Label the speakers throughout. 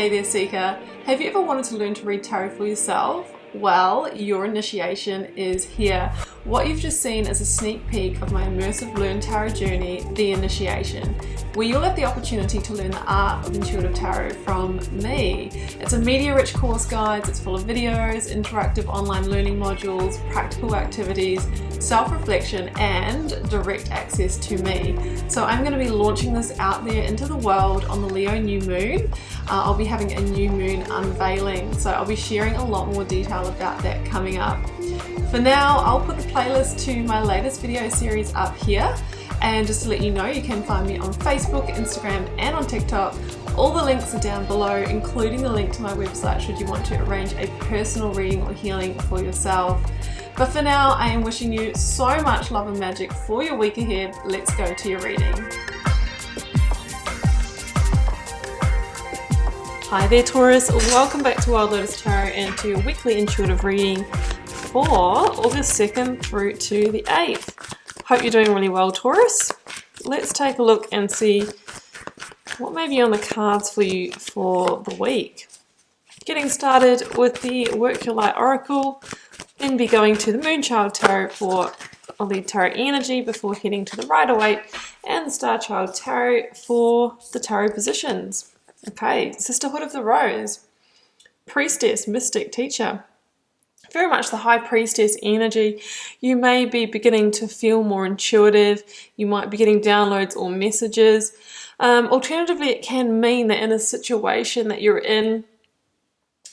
Speaker 1: Hey there, Seeker. Have you ever wanted to learn to read tarot for yourself? Well, your initiation is here. What you've just seen is a sneak peek of my immersive Learn Tarot journey, The Initiation, where you'll have the opportunity to learn the art of intuitive tarot from me. It's a media-rich course guides, it's full of videos, interactive online learning modules, practical activities, self-reflection, and direct access to me. So I'm going to be launching this out there into the world on the Leo new moon. I'll be having a new moon unveiling, so I'll be sharing a lot more detail about that coming up. For now, I'll put the playlist to my latest video series up here, and just to let you know, you can find me on Facebook, Instagram, and on TikTok. All the links are down below, including the link to my website should you want to arrange a personal reading or healing for yourself. But for now, I am wishing you so much love and magic for your week ahead. Let's go to your reading. Hi there, Taurus. Welcome back to Wild Lotus Tarot and to your weekly intuitive reading for August 2nd through to the 8th. Hope you're doing really well, Taurus. Let's take a look and see what may be on the cards for you for the week. Getting started with the Work Your Light Oracle, then be going to the Moonchild Tarot for a lead tarot energy before heading to the Rider-Waite and the Star Child Tarot for the tarot positions. Okay, Sisterhood of the Rose, Priestess, Mystic, Teacher. Very much the High Priestess energy. You may be beginning to feel more intuitive. You might be getting downloads or messages. Alternatively, it can mean that in a situation that you're in,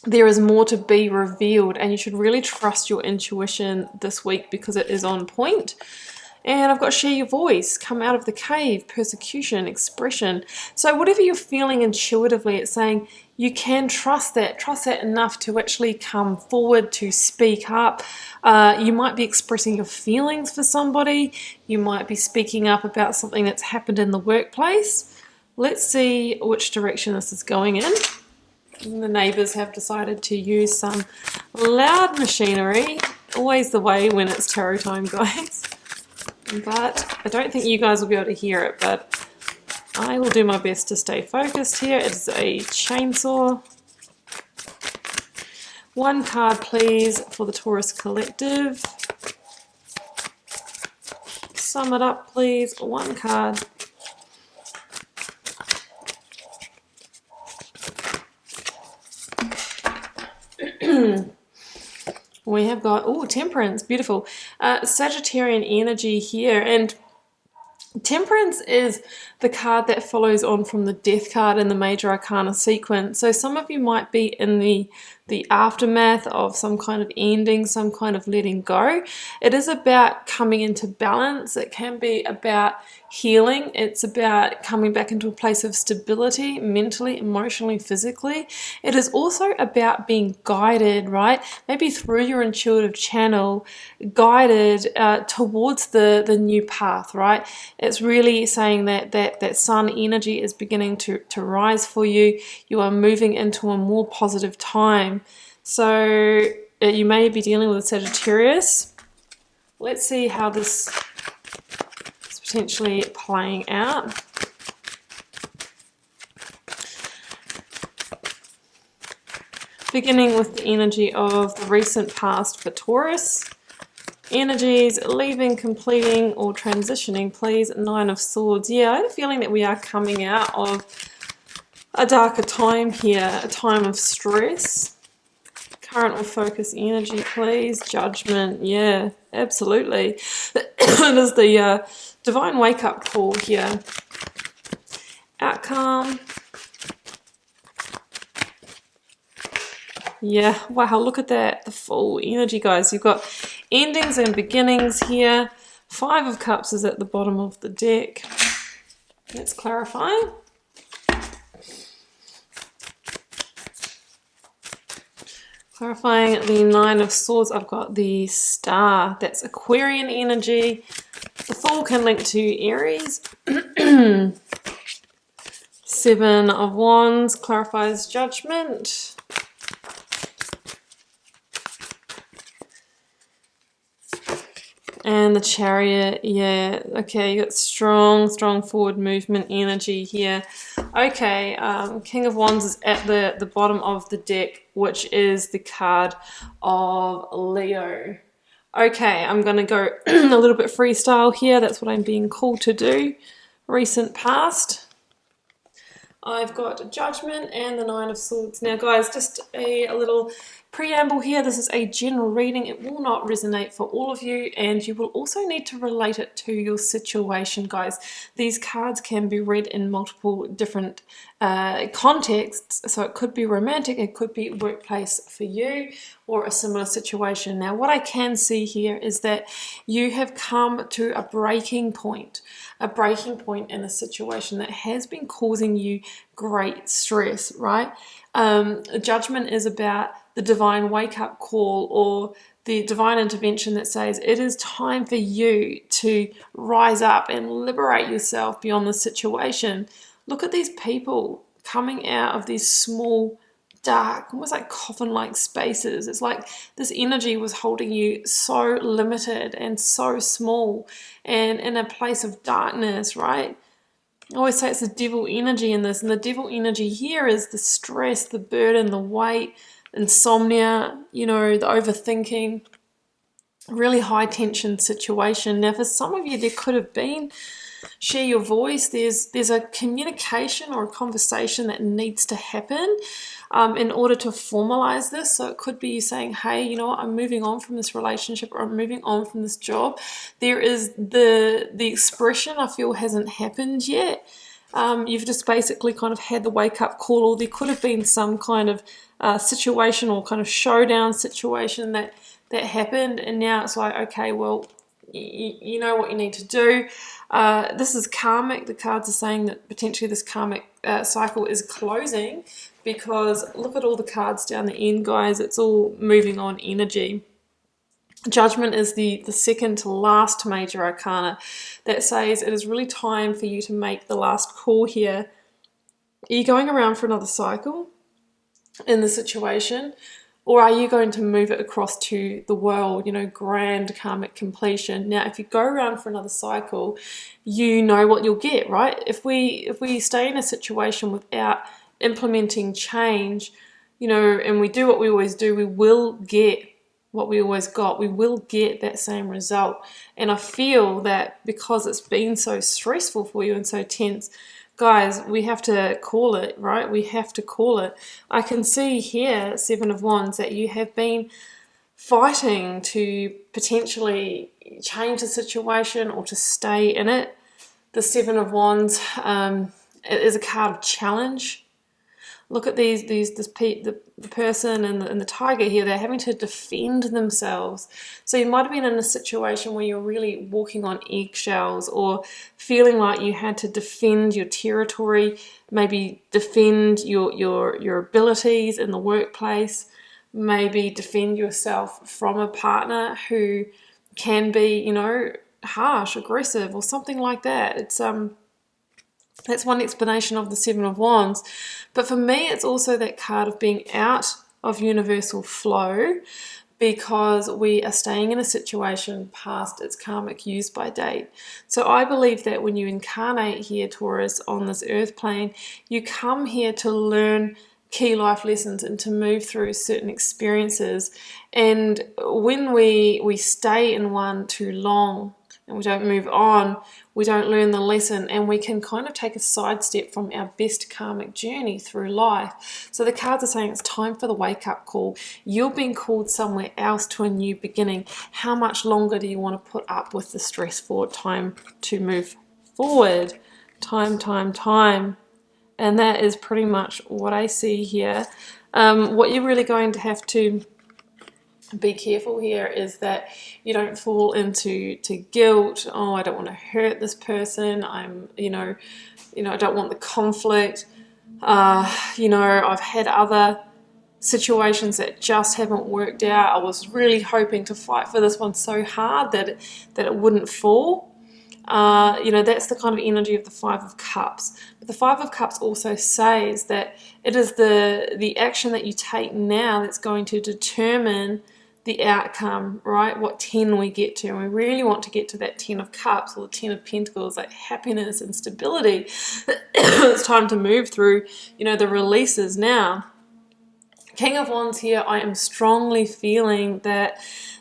Speaker 1: there is more to be revealed, and you should really trust your intuition this week because it is on point. And I've got share your voice, come out of the cave, persecution, expression. So whatever you're feeling intuitively, it's saying you can trust that enough to actually come forward, to speak up. You might be expressing your feelings for somebody. You might be speaking up about something that's happened in the workplace. Let's see which direction this is going in. And the neighbours have decided to use some loud machinery. Always the way when it's tarot time, guys. But I don't think you guys will be able to hear it, but I will do my best to stay focused here. It's a chainsaw. One card, please, for the Taurus Collective. Sum it up, please. One card. We have got, oh, Temperance, beautiful. Sagittarian energy here, and Temperance is the card that follows on from the Death card in the Major Arcana sequence. So some of you might be in the aftermath of some kind of ending, some kind of letting go. It is about coming into balance. It can be about healing. It's about coming back into a place of stability, mentally, emotionally, physically. It is also about being guided, right? Maybe through your intuitive channel, guided towards the new path, right? It's really saying that sun energy is beginning to rise for you. You are moving into a more positive time. So you may be dealing with a Sagittarius. Let's see how this is potentially playing out. Beginning with the energy of the recent past for Taurus. Energies, leaving, completing, or transitioning, please. Nine of Swords. Yeah, I have a feeling that we are coming out of a darker time here, a time of stress. Current or focus energy, please. Judgment. Yeah, absolutely. It is the divine wake-up call here. Outcome. Yeah, wow, look at that. The full energy, guys. You've got endings and beginnings here. Five of Cups is at the bottom of the deck. Let's clarify. Clarifying the Nine of Swords, I've got the Star. That's Aquarian energy. The Fool can link to Aries. Seven of Wands clarifies Judgment. And the Chariot, yeah, okay, you got strong forward movement energy here. Okay, King of Wands is at the bottom of the deck, which is the card of Leo. Okay, I'm going to go a little bit freestyle here. That's what I'm being called to do. Recent past. I've got Judgment and the Nine of Swords. Now, guys, just a little preamble here. This is a general reading. It will not resonate for all of you, and you will also need to relate it to your situation, guys. These cards can be read in multiple different contexts. So it could be romantic, it could be workplace for you, or a similar situation. Now, what I can see here is that you have come to a breaking point in a situation that has been causing you great stress, right? Judgment is about the divine wake-up call, or the divine intervention that says it is time for you to rise up and liberate yourself beyond the situation. Look at these people coming out of these small, dark, almost like coffin-like spaces. It's like this energy was holding you so limited and so small and in a place of darkness, right? I always say it's the devil energy in this, and the devil energy here is the stress, the burden, the weight, insomnia, you know, the overthinking, really high tension situation. Now, for some of you, there could have been share your voice. There's a communication or a conversation that needs to happen in order to formalize this. So it could be you saying, hey, you know what, I'm moving on from this relationship, or I'm moving on from this job. There is the expression I feel hasn't happened yet. You've just basically kind of had the wake-up call, or there could have been some kind of situation or kind of showdown situation that happened, and now it's like, okay, well, you know what you need to do. This is karmic. The cards are saying that potentially this karmic cycle is closing, because look at all the cards down the end, guys. It's all moving on energy. Judgment is the second to last major arcana that says it is really time for you to make the last call here. Are you going around for another cycle in the situation, or are you going to move it across to the world, you know, grand karmic completion? Now, if you go around for another cycle, you know what you'll get, right? If we stay in a situation without implementing change, you know, and we do what we always do, we will get what we always got. We will get that same result. And I feel that because it's been so stressful for you and so tense, guys, we have to call it, right? We have to call it. I can see here, Seven of Wands, that you have been fighting to potentially change the situation or to stay in it. The Seven of Wands is a card of challenge. Look at the person and the tiger here. They're having to defend themselves. So you might have been in a situation where you're really walking on eggshells, or feeling like you had to defend your territory, maybe defend your abilities in the workplace, maybe defend yourself from a partner who can be, you know, harsh, aggressive, or something like that. It's that's one explanation of the Seven of Wands. But for me, it's also that card of being out of universal flow, because we are staying in a situation past its karmic use by date. So I believe that when you incarnate here, Taurus, on this earth plane, you come here to learn key life lessons and to move through certain experiences. And when we stay in one too long and we don't move on, we don't learn the lesson, and we can kind of take a sidestep from our best karmic journey through life. So the cards are saying it's time for the wake-up call. You're being called somewhere else to a new beginning. How much longer do you want to put up with the stress for? Time to move forward. Time. And that is pretty much what I see here. What you're really going to have to be careful here is that you don't fall into guilt. Oh, I don't want to hurt this person. I'm, you know, I don't want the conflict. You know, I've had other situations that just haven't worked out. I was really hoping to fight for this one so hard that it wouldn't fall. You know, that's the kind of energy of the Five of Cups. But the Five of Cups also says that it is the action that you take now that's going to determine the outcome, right? What 10 we get to, and we really want to get to that 10 of Cups or the 10 of Pentacles, like happiness and stability. It's time to move through, you know, the releases now. King of Wands here, I am strongly feeling that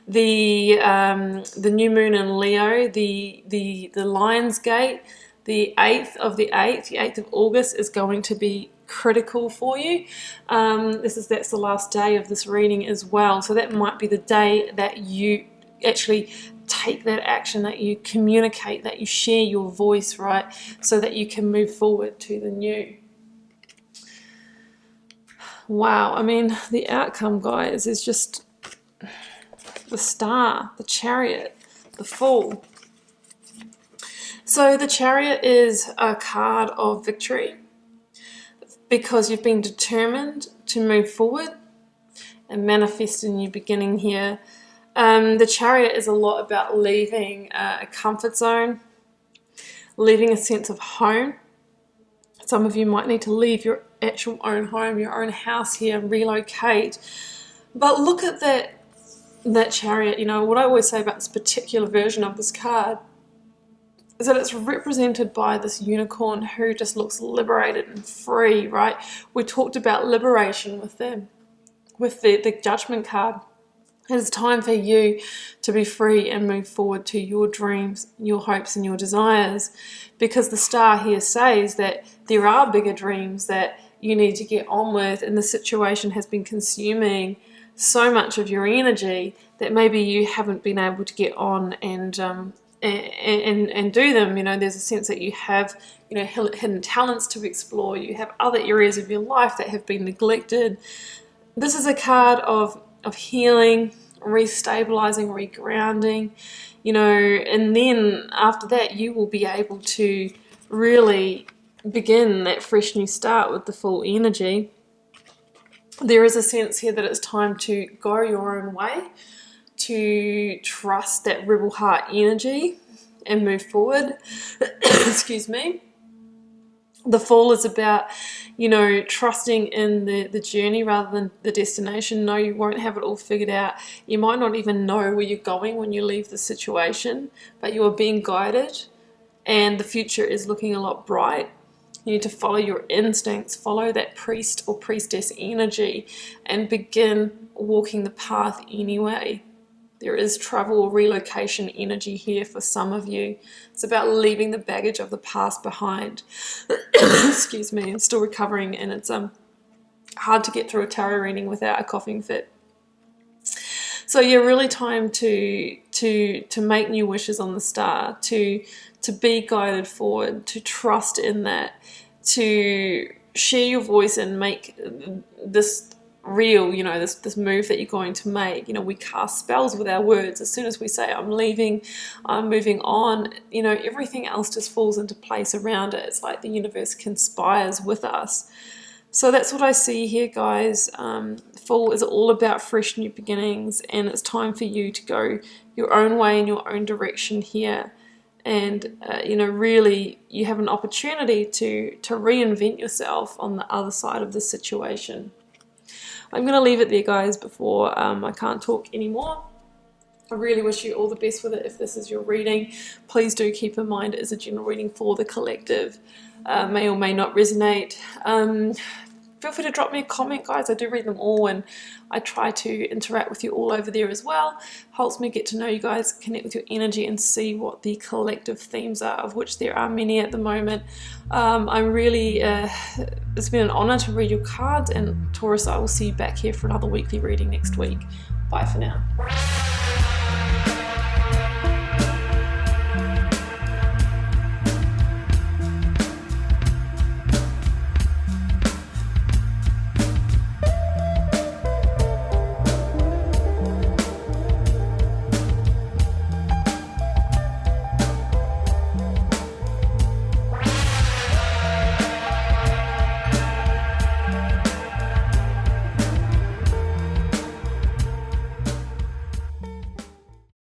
Speaker 1: the new moon in Leo, the Lion's Gate, the 8th of the 8th, the 8th of August is going to be critical for you. That's the last day of this reading as well. So that might be the day that you actually take that action, that you communicate, that you share your voice, right? So that you can move forward to the new. Wow, I mean, the outcome, guys, is just the Star, the Chariot, the Fool. So the Chariot is a card of victory because you've been determined to move forward and manifest a new beginning here. The Chariot is a lot about leaving a comfort zone, leaving a sense of home. Some of you might need to leave your actual own home, your own house here, and relocate. But look at that Chariot. You know, what I always say about this particular version of this card is that it's represented by this unicorn who just looks liberated and free, right? We talked about liberation with the Judgment card. It is time for you to be free and move forward to your dreams, your hopes and your desires, because the Star here says that there are bigger dreams that you need to get on with, and the situation has been consuming so much of your energy that maybe you haven't been able to get on and do them. You know, there's a sense that you have, you know, hidden talents to explore. You have other areas of your life that have been neglected. This is a card of healing, restabilizing, regrounding, you know, and then after that you will be able to really begin that fresh new start with the full energy. There is a sense here that it's time to go your own way, to trust that rebel heart energy and move forward. Excuse me. The Fool is about, you know, trusting in the journey rather than the destination. No, you won't have it all figured out. You might not even know where you're going when you leave the situation, but you are being guided and the future is looking a lot bright. You need to follow your instincts, follow that priest or priestess energy and begin walking the path anyway. There is travel or relocation energy here for some of you. It's about leaving the baggage of the past behind. Excuse me, and still recovering, and it's hard to get through a tarot reading without a coughing fit. So yeah, really time to make new wishes on the Star, to be guided forward, to trust in that, to share your voice and make this real, you know, this move that you're going to make. You know, we cast spells with our words. As soon as we say I'm leaving, I'm moving on, you know, everything else just falls into place around it. It's like the universe conspires with us. So that's what I see here, guys. Fool is all about fresh new beginnings, and it's time for you to go your own way in your own direction here. And you know, really you have an opportunity to reinvent yourself on the other side of the situation. I'm going to leave it there, guys, before I can't talk anymore. I really wish you all the best with it. If this is your reading, please do keep in mind it is a general reading for the collective. May or may not resonate. Feel free to drop me a comment, guys. I do read them all, and I try to interact with you all over there as well. Helps me get to know you guys, connect with your energy, and see what the collective themes are, of which there are many at the moment. I'm really, it's been an honor to read your cards, and Taurus, I will see you back here for another weekly reading next week. Bye for now.